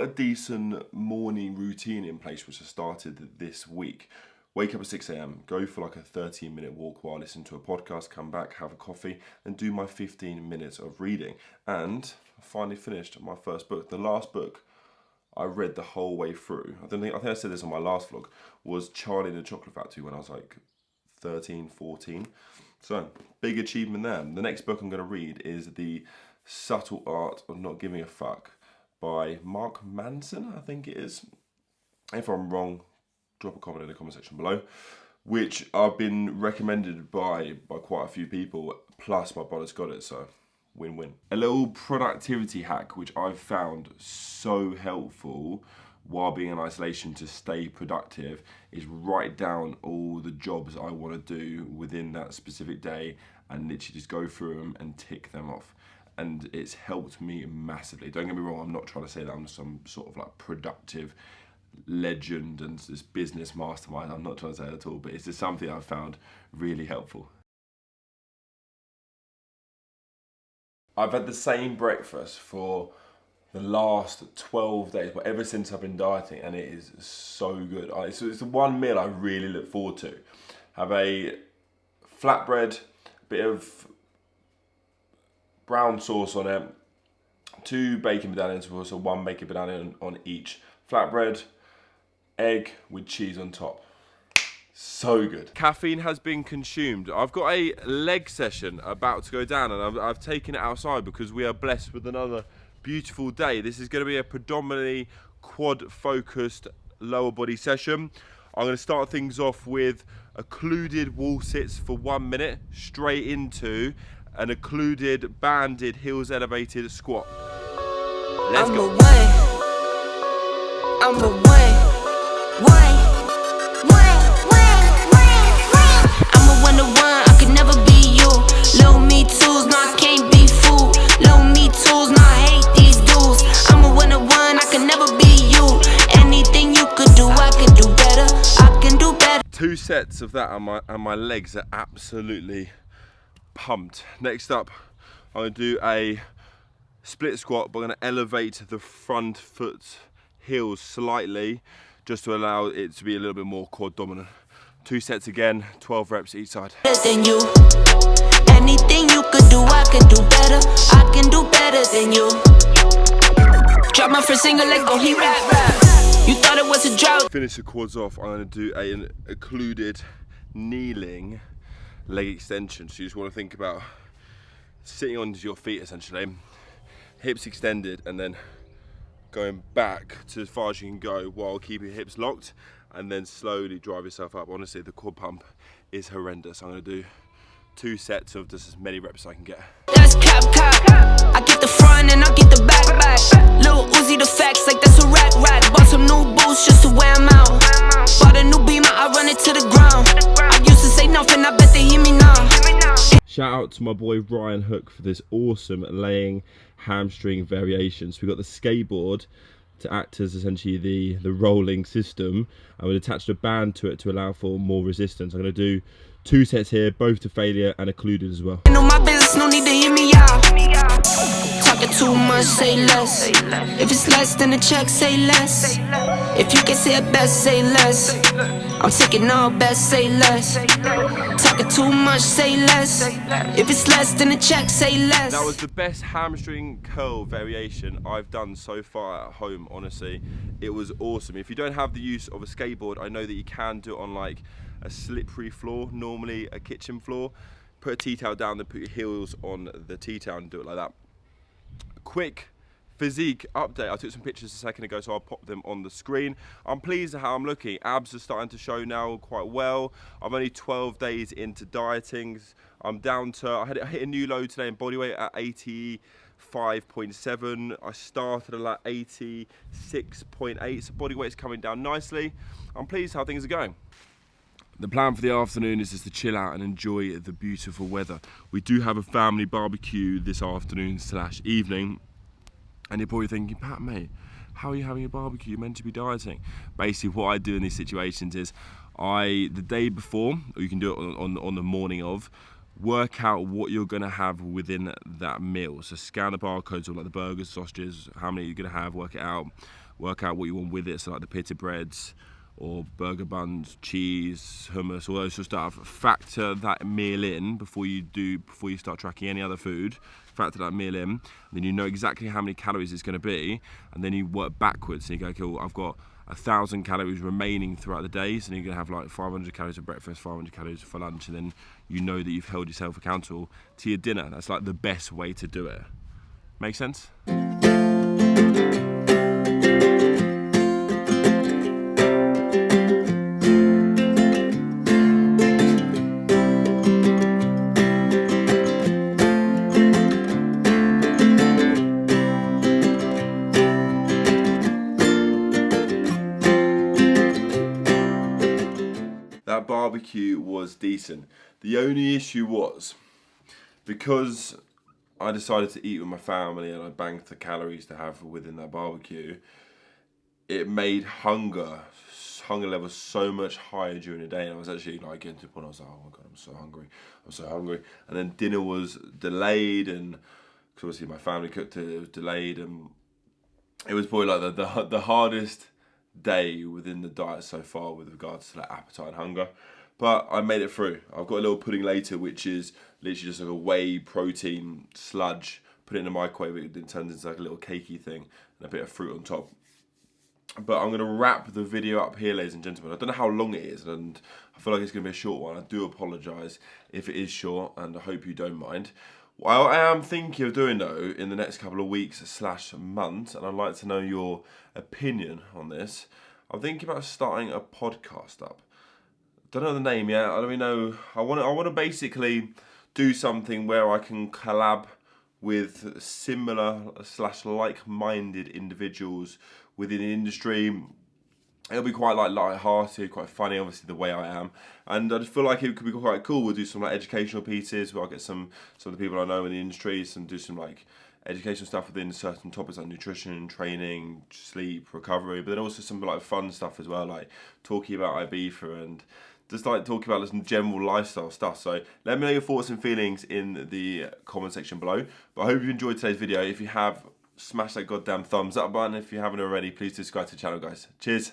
a decent morning routine in place which I started this week. Wake up at 6 a.m, go for like a 13-minute walk while I listen to a podcast, come back, have a coffee, and do my 15 minutes of reading. And I finally finished my first book. The last book I read the whole way through, I think I said this on my last vlog, was Charlie and the Chocolate Factory when I was like 13, 14. So, big achievement there. The next book I'm going to read is The Subtle Art of Not Giving a Fuck by Mark Manson, I think it is. If I'm wrong, drop a comment in the comment section below, which I've been recommended by quite a few people, plus my brother's got it, so win-win. A little productivity hack which I've found so helpful while being in isolation to stay productive is write down all the jobs I want to do within that specific day and literally just go through them and tick them off. And it's helped me massively. Don't get me wrong, I'm not trying to say that I'm some sort of like productive legend and this business mastermind. I'm not trying to say that at all, but it's just something I've found really helpful. I've had the same breakfast for the last 12 days, but ever since I've been dieting, and it is so good. It's the one meal I really look forward to. Have a flatbread, bit of brown sauce on it, 2 bacon medallions, so 1 bacon medallion on each flatbread, egg with cheese on top. So good. Caffeine has been consumed. I've got a leg session about to go down, and I've taken it outside because we are blessed with another beautiful day. This is going to be a predominantly quad focused lower body session. I'm going to start things off with occluded wall sits for 1 minute, straight into an occluded banded heels elevated squat. Let's go. I'm the one. I'm a 1-to-1, I could never be you. Low me tools, no I can't be fooled. Low me tools, no I hate these dudes. I'm a 1-to-1, I could never be you. Anything you could do, I can do better. I can do better. 2 sets of that and my legs are absolutely pumped. Next up, I'm going to do a split squat, but I'm going to elevate the front foot heels slightly just to allow it to be a little bit more quad dominant. 2 sets again, 12 reps each side. Than you. Anything you could do, I can do better. I can do better than you. Drop my first single, let's go, he rap. You thought it was a drought. Finish the quads off, I'm going to do an occluded kneeling leg extension. So you just want to think about sitting onto your feet essentially, hips extended, and then going back to as far as you can go while keeping your hips locked, and then slowly drive yourself up. Honestly, the quad pump is horrendous. I'm going to do 2 sets of just as many reps as I can get. That's cap. I get the front and I get the back. Lil Uzi the facts like that's a rack. Bought some new boots just to wear them out. Bought a new Beamer, I run it to the ground. I used to say nothing, I bet they hear me now. Shout out to my boy Ryan Hook for this awesome laying hamstring variation. So we got the skateboard to act as essentially the rolling system. I would attach a band to it to allow for more resistance. I'm going to do 2 sets here, both to failure and occluded as well. Know my business, no need to hear me out. Talking too much, say less. If it's less than the check, say less. If you can say it best, say less. I'm taking all best, say less. Talking too much, say less. If it's less than a check, say less. That was the best hamstring curl variation I've done so far at home, honestly. It was awesome. If you don't have the use of a skateboard, I know that you can do it on like a slippery floor, normally a kitchen floor. Put a tea towel down, then put your heels on the tea towel and do it like that. Quick physique update. I took some pictures a second ago, so I'll pop them on the screen. I'm pleased at how I'm looking. Abs are starting to show now quite well. I'm only 12 days into dieting. I'm down to, I hit a new low today in body weight at 85.7. I started at like 86.8, so body weight's coming down nicely. I'm pleased how things are going. The plan for the afternoon is just to chill out and enjoy the beautiful weather. We do have a family barbecue this afternoon / evening. And you're probably thinking, Pat, mate, how are you having a barbecue? You're meant to be dieting. Basically, what I do in these situations is the day before, or you can do it on the morning of, work out what you're gonna have within that meal. So scan the barcodes of like the burgers, sausages, how many you're gonna have, work it out. Work out what you want with it, so like the pita breads or burger buns, cheese, hummus, all those sort of stuff. Factor that meal in before you start tracking any other food. Factor that meal in, and then you know exactly how many calories it's gonna be, and then you work backwards. So you go, okay, well, I've got 1,000 calories remaining throughout the day, so you're gonna have like 500 calories for breakfast, 500 calories for lunch, and then you know that you've held yourself accountable to your dinner. That's like the best way to do it. Make sense? That barbecue was decent. The only issue was, because I decided to eat with my family and I banked the calories to have within that barbecue, it made hunger levels so much higher during the day. And I was actually like getting to the point I was like, oh my God, I'm so hungry. And then dinner was delayed, and because obviously my family cooked it, it was delayed, and it was probably like the hardest day within the diet so far with regards to like appetite and hunger. But I made it through. I've got a little pudding later, which is literally just like a whey protein sludge. Put it in the microwave, it turns into like a little cakey thing, and a bit of fruit on top. But I'm going to wrap the video up here, ladies and gentlemen. I don't know how long it is, and I feel like it's going to be a short one. I do apologise if it is short, and I hope you don't mind. What I am thinking of doing, though, in the next couple of weeks/months, and I'd like to know your opinion on this, I'm thinking about starting a podcast up. Don't know the name yet. I don't really know. I want to basically do something where I can collab with similar/like-minded individuals within the industry. It'll be quite like light-hearted, quite funny, obviously the way I am, and I just feel like it could be quite cool. We'll do some like educational pieces where I'll get some of the people I know in the industry, and do some like educational stuff within certain topics like nutrition, training, sleep, recovery, but then also some like fun stuff as well, like talking about Ibiza and just like talking about some general lifestyle stuff. So let me know your thoughts and feelings in the comment section below. But I hope you enjoyed today's video. If you have, smash that goddamn thumbs up button. If you haven't already, please subscribe to the channel, guys. Cheers.